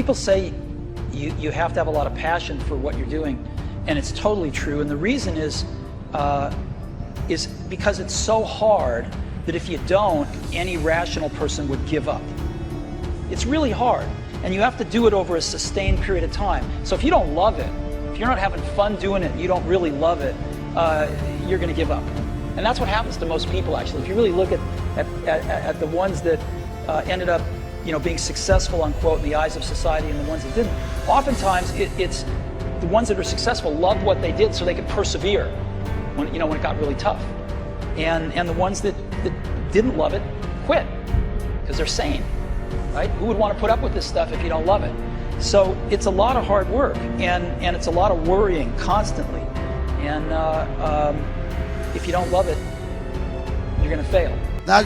people say you have to have a lot of passion for what you're doing, and it's totally true. And the reason is because it's so hard that if you don't, any rational person would give up. It's really hard, and you have to do it over a sustained period of time. So if you don't love it, if you're not having fun doing it, you don't really love it, you're going to give up. And that's what happens to most people, actually. If you really look at the ones that ended up, being successful, unquote, in the eyes of society, and the ones that didn't, oftentimes it's the ones that are successful loved what they did so they could persevere when it got really tough. And the ones that didn't love it quit because they're sane, right? Who would want to put up with this stuff if you don't love it? So it's a lot of hard work, and it's a lot of worrying constantly. And if you don't love it, you're going to fail.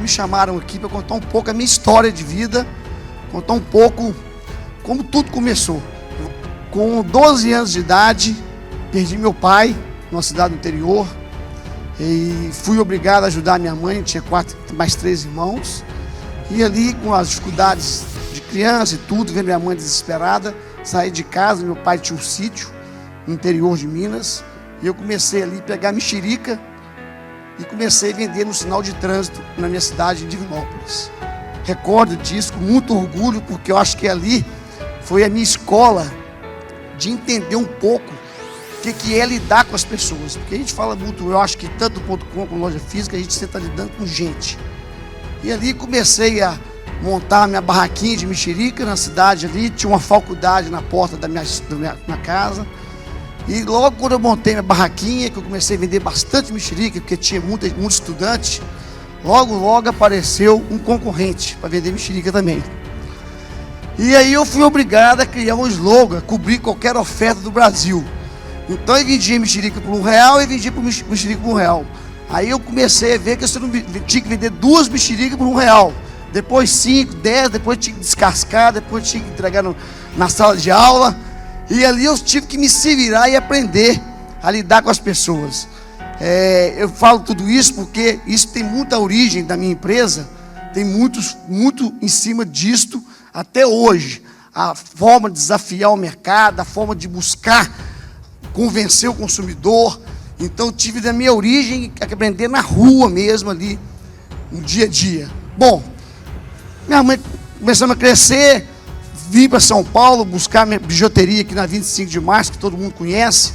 Me chamaram aqui para contar um pouco a minha história de vida, contar um pouco como tudo começou. Com 12 anos de idade, perdi meu pai numa cidade do interior e fui obrigado a ajudar minha mãe, tinha mais 3 irmãos. E ali, com as dificuldades de criança e tudo, vendo minha mãe desesperada, saí de casa. Meu pai tinha um sítio no interior de Minas, e eu comecei ali a pegar mexerica e comecei a vender no sinal de trânsito na minha cidade de Divinópolis. Recordo disso com muito orgulho, porque eu acho que ali foi a minha escola de entender um pouco o que é lidar com as pessoas. Porque a gente fala muito, eu acho que tanto no .com como loja física, a gente sempre está lidando com gente. E ali comecei a montar minha barraquinha de mexerica na cidade ali, tinha uma faculdade na porta da minha casa. E logo quando eu montei minha barraquinha, que eu comecei a vender bastante mexerica, porque tinha muito estudante, logo apareceu um concorrente para vender mexerica também. E aí eu fui obrigado a criar um slogan, cobrir qualquer oferta do Brasil. Então eu vendia mexerica por R$1 e vendia mexerica por R$1. Aí eu comecei a ver que eu tinha que vender 2 mexericas por R$1. Depois 5, 10, depois tinha que descascar, depois tinha que entregar na sala de aula. E ali eu tive que me se virar e aprender a lidar com as pessoas. Eu falo tudo isso porque isso tem muita origem da minha empresa, tem muito em cima disto até hoje. A forma de desafiar o mercado, a forma de buscar convencer o consumidor. Então eu tive da minha origem que aprender na rua mesmo ali, no dia a dia. Bom, minha mãe começando a crescer, vim para São Paulo buscar minha bijuteria aqui na 25 de março, que todo mundo conhece,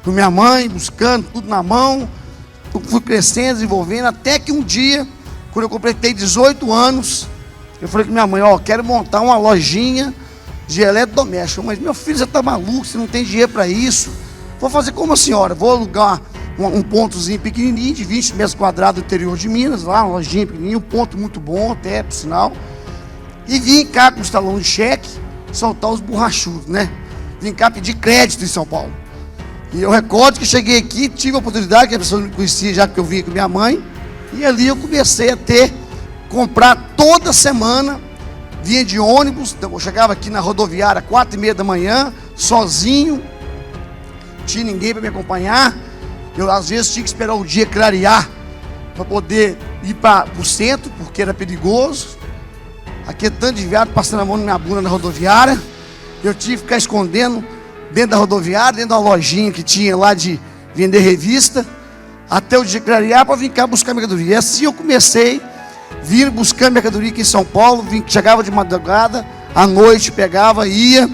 com minha mãe, buscando tudo na mão. Eu fui crescendo, desenvolvendo, até que um dia, quando eu completei 18 anos, eu falei com minha mãe, quero montar uma lojinha de eletrodoméstico. Mas meu filho, você está maluco, você não tem dinheiro para isso. Vou fazer como a senhora, vou alugar um pontozinho pequenininho, de 20 metros quadrados do interior de Minas, lá uma lojinha pequenininha, um ponto muito bom até, por sinal. E vim cá com os talões de cheque, soltar os borrachudos, né? Vim cá pedir crédito em São Paulo. E eu recordo que cheguei aqui, tive a oportunidade, que a pessoa me conhecia já que eu vim com minha mãe, e ali eu comecei a comprar toda semana, vinha de ônibus, eu chegava aqui na rodoviária 4h30 da manhã, sozinho, tinha ninguém para me acompanhar. Eu às vezes tinha que esperar o dia clarear para poder ir para o centro, porque era perigoso. Aqui é tanto de viado passando a mão na minha bunda na rodoviária. Eu tive que ficar escondendo dentro da rodoviária, dentro da lojinha que tinha lá de vender revista, até o dia clarear para vir cá buscar mercadoria. E assim eu comecei, vir buscando mercadoria aqui em São Paulo, chegava de madrugada, à noite pegava, ia,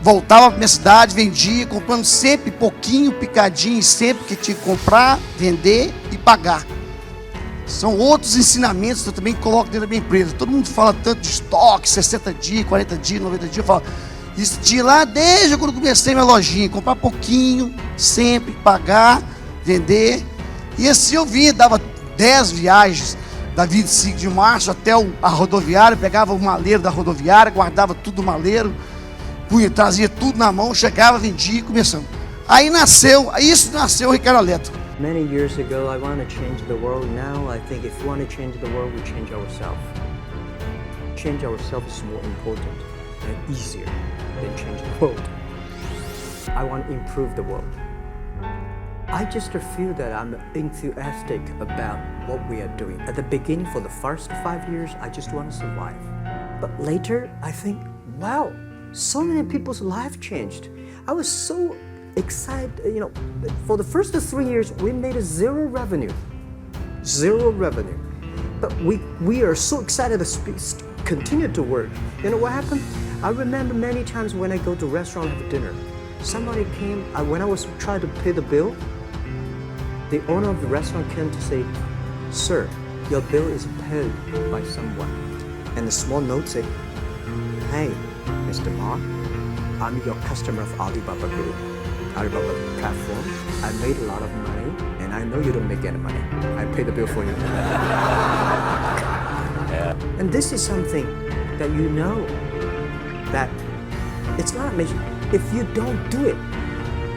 voltava para minha cidade, vendia, comprando sempre pouquinho, picadinho, sempre que tinha que comprar, vender e pagar. São outros ensinamentos que eu também coloco dentro da minha empresa. Todo mundo fala tanto de estoque, 60 dias, 40 dias, 90 dias. Eu falo, isso de lá desde quando eu comecei minha lojinha, comprar pouquinho, sempre, pagar, vender. E assim eu vinha, dava 10 viagens da 25 de março até a rodoviária, pegava o maleiro da rodoviária, guardava tudo no maleiro, trazia tudo na mão, chegava, vendia e começamos. Aí nasceu o Ricardo Eletro. Many years ago, I want to change the world. Now, I think if we want to change the world, we change ourselves. Change ourselves is more important and easier than change the world. I want to improve the world. I just feel that I'm enthusiastic about what we are doing. At the beginning, for the first 5 years, I just want to survive. But later, I think, wow, so many people's life changed. I was so excited, for the first 3 years, we made zero revenue. But we are so excited to continue to work. You know what happened? I remember many times when I go to restaurant have dinner, somebody came, when I was trying to pay the bill, the owner of the restaurant came to say, "Sir, your bill is paid by someone." And the small note said, "Hey, Mr. Ma, I'm your customer of Alibaba Group, Alibaba platform. I made a lot of money, and I know you don't make any money. I pay the bill for you." And this is something that you know that it's not amazing. If you don't do it,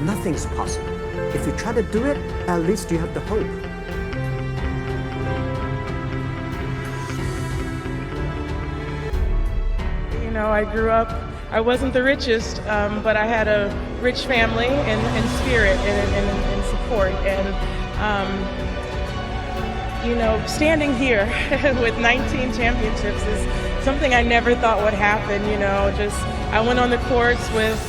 nothing's possible. If you try to do it, at least you have the hope. I grew up, I wasn't the richest, but I had a rich family in spirit and support. And, standing here with 19 championships is something I never thought would happen. I went on the courts with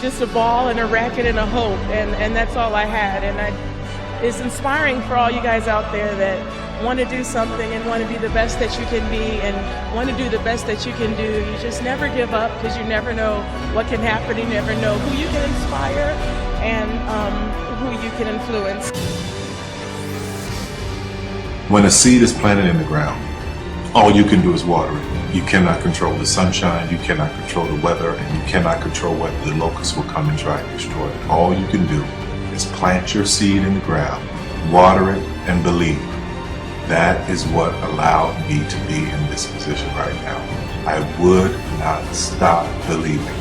just a ball and a racket and a hope, and that's all I had. And it's inspiring for all you guys out there that want to do something and want to be the best that you can be and want to do the best that you can do. You just never give up, because you never know what can happen. You never know who you can inspire and who you can influence. When a seed is planted in the ground, all you can do is water it. You cannot control the sunshine, you cannot control the weather, and you cannot control whether the locusts will come and try and destroy it. All you can do is plant your seed in the ground, water it, and believe. That is what allowed me to be in this position right now. I would not stop believing.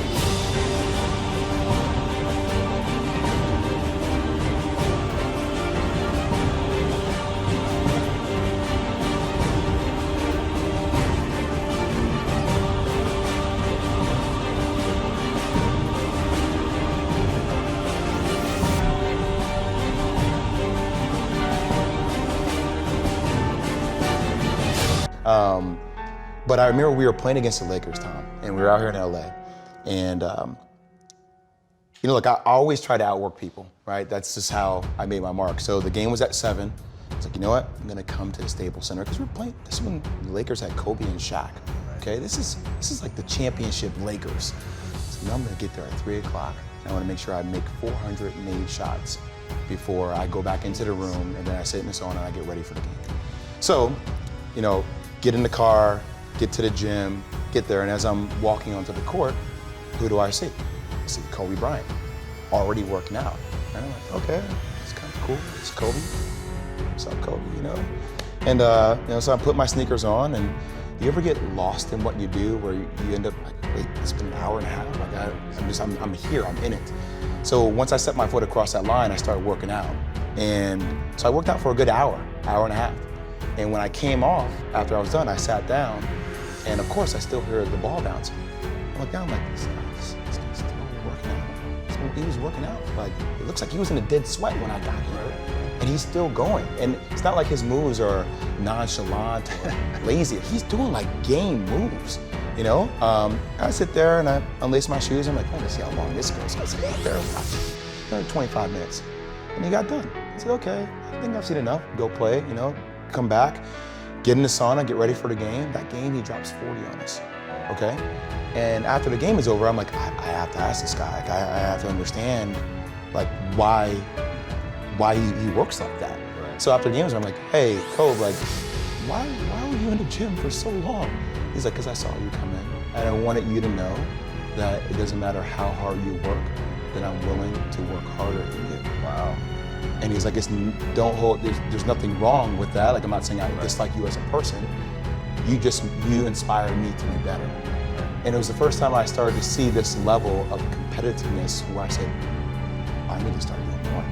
But I remember we were playing against the Lakers, Tom, and we were out here in LA. And, look, I always try to outwork people, right? That's just how I made my mark. So the game was at 7. I was like, you know what? I'm gonna come to the Staples Center, because we're playing, this is when the Lakers had Kobe and Shaq, okay? This is like the championship Lakers. So now I'm gonna get there at 3 o'clock, and I wanna make sure I make 408 shots before I go back into the room, and then I sit in the sauna and I get ready for the game. So, get in the car, get to the gym, get there, and as I'm walking onto the court, who do I see? I see Kobe Bryant, already working out. And I'm like, okay, it's kind of cool. It's Kobe. What's up, Kobe, And, so I put my sneakers on, and you ever get lost in what you do where you end up like, wait, it's been an hour and a half. Like I'm here, I'm in it. So once I set my foot across that line, I started working out. And so I worked out for a good hour and a half. And when I came off, after I was done, I sat down, and of course I still hear the ball bouncing. I look down, I'm like, this guy's still working out. He was working out. Like, it looks like he was in a dead sweat when I got here. And he's still going. And it's not like his moves are nonchalant or lazy. He's doing like game moves, I sit there and I unlace my shoes. I'm like, let's see how long this goes. So I sit out there, another 25 minutes. And he got done. I said, okay, I think I've seen enough. Go play, come back, get in the sauna, get ready for the game. That game, he drops 40 on us, okay? And after the game is over, I'm like, I have to ask this guy. I have to understand, like, why he works like that. Right. So after the game, I'm like, hey, Kobe, like, why were you in the gym for so long? He's like, because I saw you come in, and I wanted you to know that it doesn't matter how hard you work, that I'm willing to work harder than you. Wow. And he's like, there's nothing wrong with that. Like, I'm not saying I dislike you as a person. You inspire me to be better. And it was the first time I started to see this level of competitiveness where I said, I need to start doing more.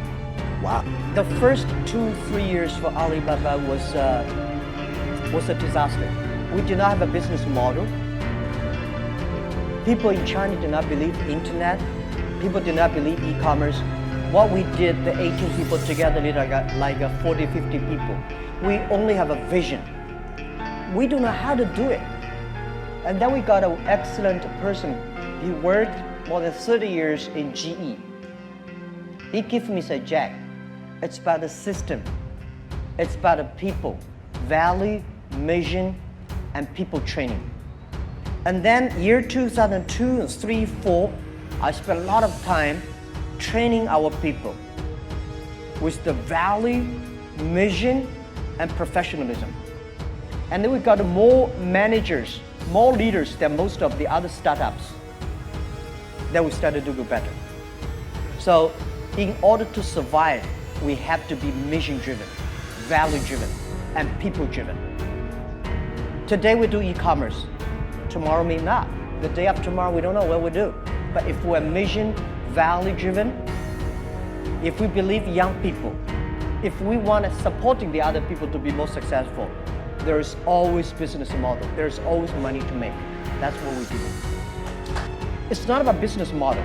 Wow. The first 2-3 years for Alibaba was a disaster. We did not have a business model. People in China did not believe internet. People did not believe e-commerce. What we did, the 18 people together did like 40, 50 people. We only have a vision. We don't know how to do it. And then we got an excellent person He worked more than 30 years in GE. He gave me said, Jack, it's about the system. It's about the people, value, mission, and people training. And then year 2002 and 3, 4, I spent a lot of time training our people with the value, mission, and professionalism. And then we got more managers, more leaders than most of the other startups. Then we started to do better. So in order to survive, we have to be mission-driven, value-driven, and people-driven. Today we do e-commerce. Tomorrow may not. The day after tomorrow, we don't know what we'll do. But if we're mission, value-driven, if we believe young people, if we want to supporting the other people to be more successful, there is always business model. There's always money to make. That's what we do. It's not about business model.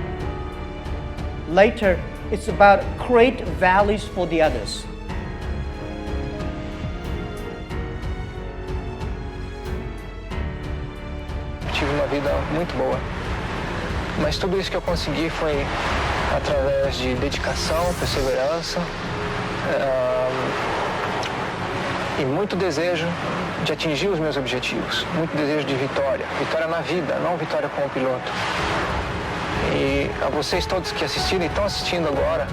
Later, it's about create values for the others. Tive uma vida muito boa, mas tudo isso que eu consegui foi através de dedicação, perseverança e muito desejo de atingir os meus objetivos, muito desejo de vitória, vitória na vida, não vitória como piloto. E a vocês todos que assistiram e estão assistindo agora,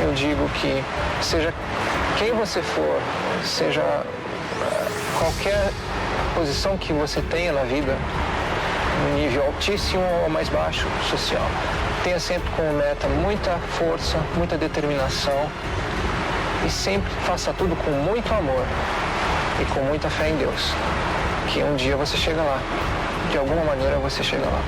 eu digo que seja quem você for, seja qualquer posição que você tenha na vida, no nível altíssimo ou mais baixo social, tenha sempre como meta muita força, muita determinação e sempre faça tudo com muito amor e com muita fé em Deus, que um dia você chega lá, de alguma maneira você chega lá.